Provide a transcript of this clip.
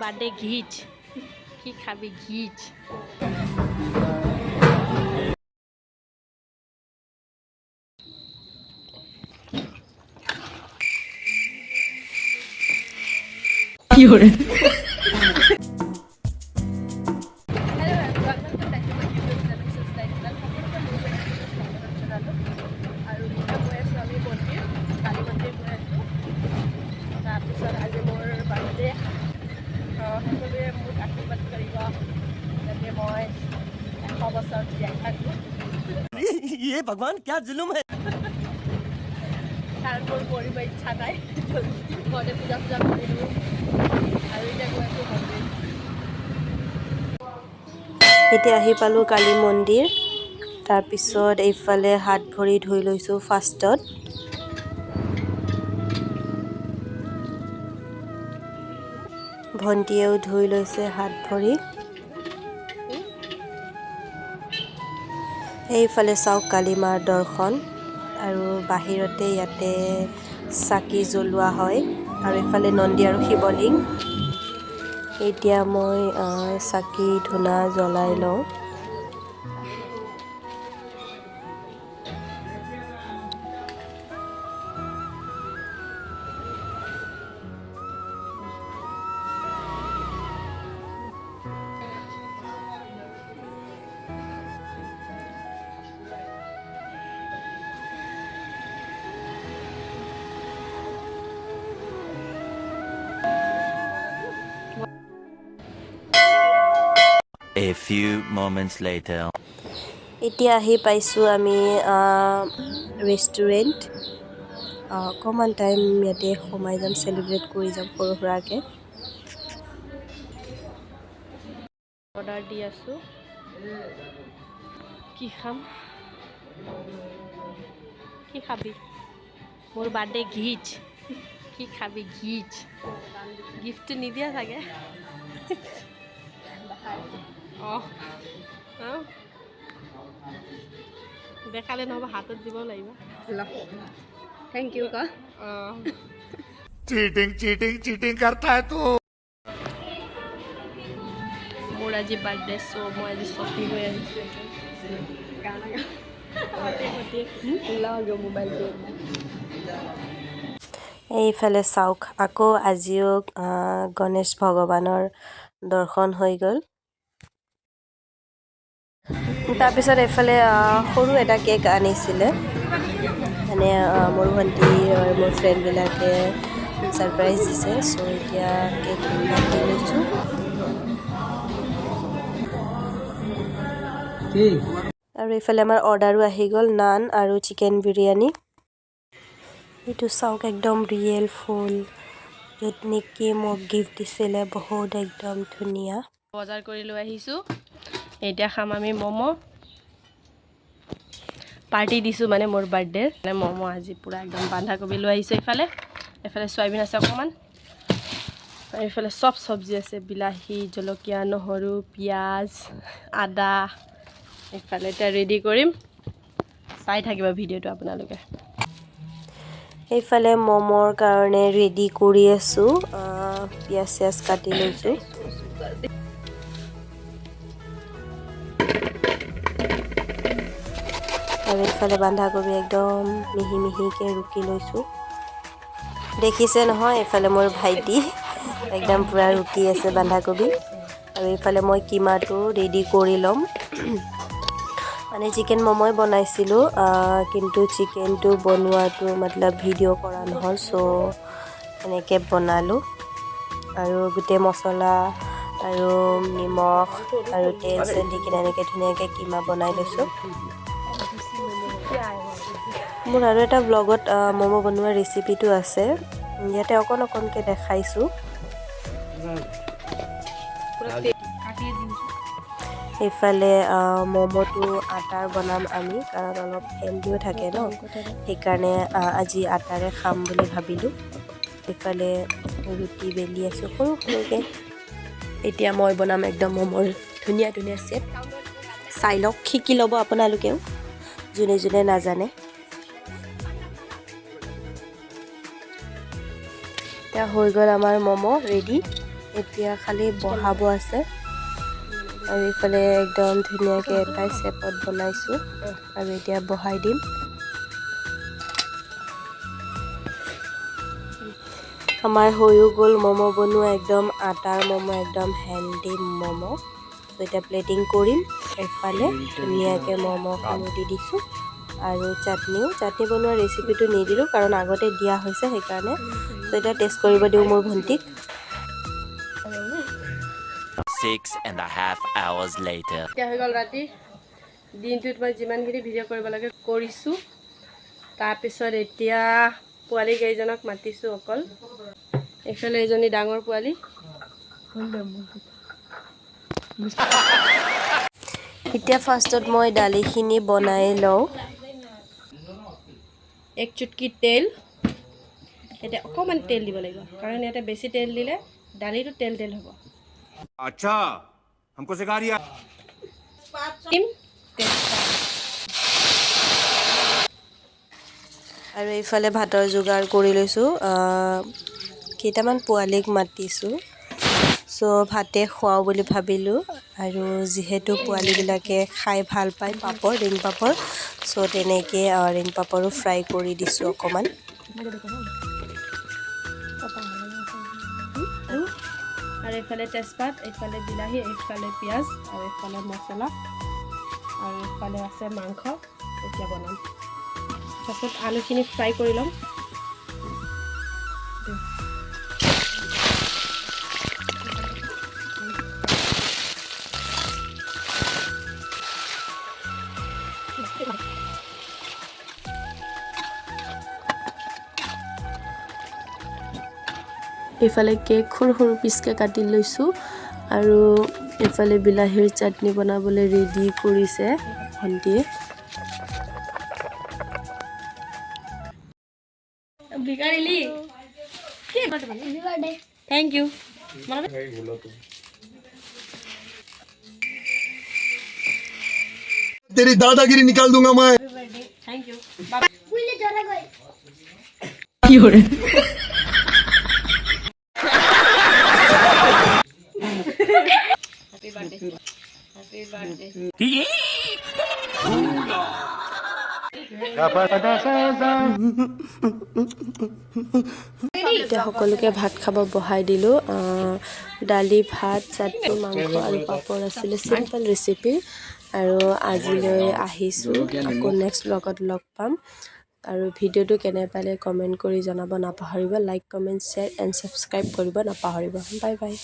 Birthday ঘিচ কি খাবি ঘিচ কি হরে ये भगवान क्या जुल्म है তারপর পরিব ইচ্ছা নাই ঘরে পূজা পূজা করিলো আৰু এতিয়া গৈ আছো মন্দিৰ এতিয়া আহি পালোঁ কালী মন্দিৰ তাৰপিছত এইফালে হাত ভৰি ধুই লৈছোঁ ফাৰ্ষ্টত ভণ্টিয়েও ধুই লৈছে হাত ভৰি এইফালে চাওক কালী মাৰ দৰ্শন আৰু বাহিৰতে ইয়াতে চাকি জ্বলোৱা হয় আৰু এইফালে নন্দী আৰু শিৱলিংগ এতিয়া মই চাকি ধূনা জ্বলাই লওঁ A few moments later এতিয়া আহি পাইছোঁ আমি ৰেষ্টুৰেণ্ট অকণমান টাইম ইয়াতে সোমাই যাম চেলিব্ৰেট কৰি যাম সৰু সুৰাকৈ অৰ্ডাৰ দি আছোঁ কি খাম কি খাবি মোৰ বাৰ্থডে ঘিচ কি খাবি ঘিচ গিফ্ট নিদিয়া চাগে অঁ দেখালে নহ'ব হাতত দিব লাগিব थैंक यू का অঁ चीटिंग चीटिंग चीटिंग करता है तू মোৰ আজি বাৰ্থডে চ' মই আজি শ্বপিং হৈ আহিছোঁ लाओ मोबाइल पे এইফালে চাওক আকৌ আজিও গণেশ ভগৱানৰ দৰ্শন হৈ গ'ল তাৰপিছত এইফালে সৰু এটা কেক আনিছিলে মানে মোৰ ভণ্টি আৰু মোৰ ফ্ৰেণ্ডবিলাকে ছাৰপ্ৰাইজ দিছে চ' এতিয়া কেক কাটি লৈছোঁ আৰু এইফালে আমাৰ অৰ্ডাৰো আহি গ'ল নান আৰু চিকেন বিৰিয়ানী এইটো চাওক একদম ৰিয়েল ফুল য'ত নেকি মোক গিফ্ট দিছিলে বহুত একদম ধুনীয়া বজাৰ কৰি লৈ আহিছোঁ এতিয়া খাম আমি ম'ম' পাৰ্টি দিছোঁ মানে মোৰ বাৰ্থডেৰ মানে ম'ম' আজি পূৰা একদম বন্ধাকবি লৈ আহিছোঁ এইফালে চয়াবিন আছে অকণমান আৰু এইফালে চব চব্জি আছে বিলাহী জলকীয়া নহৰু পিঁয়াজ আদা এইফালে এতিয়া ৰেডি কৰিম চাই থাকিব ভিডিঅ'টো আপোনালোকে এইফালে ম'মৰ কাৰণে ৰেডি কৰি আছোঁ পিঁয়াজ চিয়াজ কাটি লৈছোঁ আৰু এইফালে বন্ধাকবি একদম মিহি মিহিকৈ ৰুকি লৈছোঁ দেখিছে নহয় এইফালে মোৰ ভাইটি একদম পূৰা ৰুকি আছে বন্ধাকবি আৰু এইফালে মই কিমাটো ৰেডি কৰি ল'ম মানে চিকেন ম'ম'ই বনাইছিলোঁ কিন্তু চিকেনটো বনোৱাটো মতলব ভিডিঅ' কৰা নহ'ল চ' এনেকৈ বনালোঁ আৰু গোটেই মছলা আৰু নিমখ আৰু তেল চেল দি কিনে এনেকৈ ধুনীয়াকৈ কিমা বনাই লৈছোঁ মোৰ আৰু এটা ব্লগত ম'ম' বনোৱা ৰেচিপিটো আছে ইয়াতে অকণকৈ দেখাইছোঁ এইফালে ম'ম'টো আটাৰ বনাম আমি কাৰণ অলপ হেল্ডিও থাকে ন সেইকাৰণে আজি আটাৰে খাম বুলি ভাবিলোঁ এইফালে ৰুটি বেলি আছোঁ সৰু সৰুকৈ এতিয়া মই বনাম একদম ম'মৰ ধুনীয়া ধুনীয়া চেট চাই লওক শিকি ল'ব আপোনালোকেও যোনে যোনে নাজানে এতিয়া হৈ গ'ল আমাৰ ম'ম' ৰেডি এতিয়া খালি বহাব আছে আৰু এইফালে একদম ধুনীয়াকৈ এটাই চেপত বনাইছোঁ আৰু এতিয়া বহাই দিম। আমাৰ হৈও গ'ল ম'ম' বনোৱা, একদম আটাৰ ম'ম', একদম হেল্ডি ম'ম'। ত' এতিয়া প্লেটিং কৰিম। এফালে ধুনীয়াকৈ ম'ম'খিনি দি দিছোঁ আৰু চাটনি বনোৱা ৰেচিপিটো নিদিলোঁ কাৰণ আগতে দিয়া হৈছে সেইকাৰণে। ত' এতিয়া টেষ্ট কৰিব দিওঁ মোৰ ভণ্টিক। 6.5 hours later. এতিয়া হৈ গ'ল ৰাতি। দিনটোত মই যিমানখিনি ভিডিঅ' কৰিব লাগে কৰিছোঁ। তাৰপিছত এতিয়া পোৱালি কেইজনক মাতিছোঁ অকল। এইফালে এজনী ডাঙৰ পোৱালি। এতিয়া ফাৰ্ষ্টত মই দালিখিনি বনাই লওঁ। এক চুটকি তেল, এতিয়া অকণমান তেল দিব লাগিব কাৰণ ইয়াতে বেছি তেল দিলে দালিটো তেল হ'ব। अच्छा हमको सिखा रिया আৰু এইফালে ভাতৰ যোগাৰ কৰি লৈছোঁ। কেইটামান পোৱালীক মাতিছোঁ। চ' ভাতে খুৱাওঁ বুলি ভাবিলোঁ আৰু যিহেতু পোৱালীবিলাকে খাই ভাল পায় পাপৰ, ৰিং পাপৰ, চ' তেনেকৈ ৰিং পাপৰো ফ্ৰাই কৰি দিছোঁ অকণমান। আৰু এইফালে তেজপাত, এইফালে বিলাহী, এইফালে পিঁয়াজ আৰু এইফালে মছলা আৰু এইফালে আছে মাংস। এতিয়া বনাম। তাৰপিছত আলুখিনি ফ্ৰাই কৰি ল'ম। এইফালে কেক সৰু সৰু পিচকৈ কাটি লৈছোঁ আৰু এইফালে বিলাহীৰ চাটনি বনাবলৈ ৰেডি কৰিছে ভণ্টিয়ে। Thank you. तेरी दादागिरी निकाल दूंगा मैं। Thank you. Happy birthday. Happy birthday. এতিয়া সকলোকে ভাত খাব বহাই দিলোঁ। দালি, ভাত, চাটনি, মাংস আৰু পাপৰ আছিলে। চিম্পল ৰেচিপি আৰু আজিলৈ আহিছোঁ। আকৌ নেক্সট ব্লগত লগ পাম আৰু ভিডিঅ'টো কেনে পালে কমেণ্ট কৰি জনাব নাপাহৰিব। Like, comment, share and subscribe কৰিব নাপাহৰিব। Bye bye.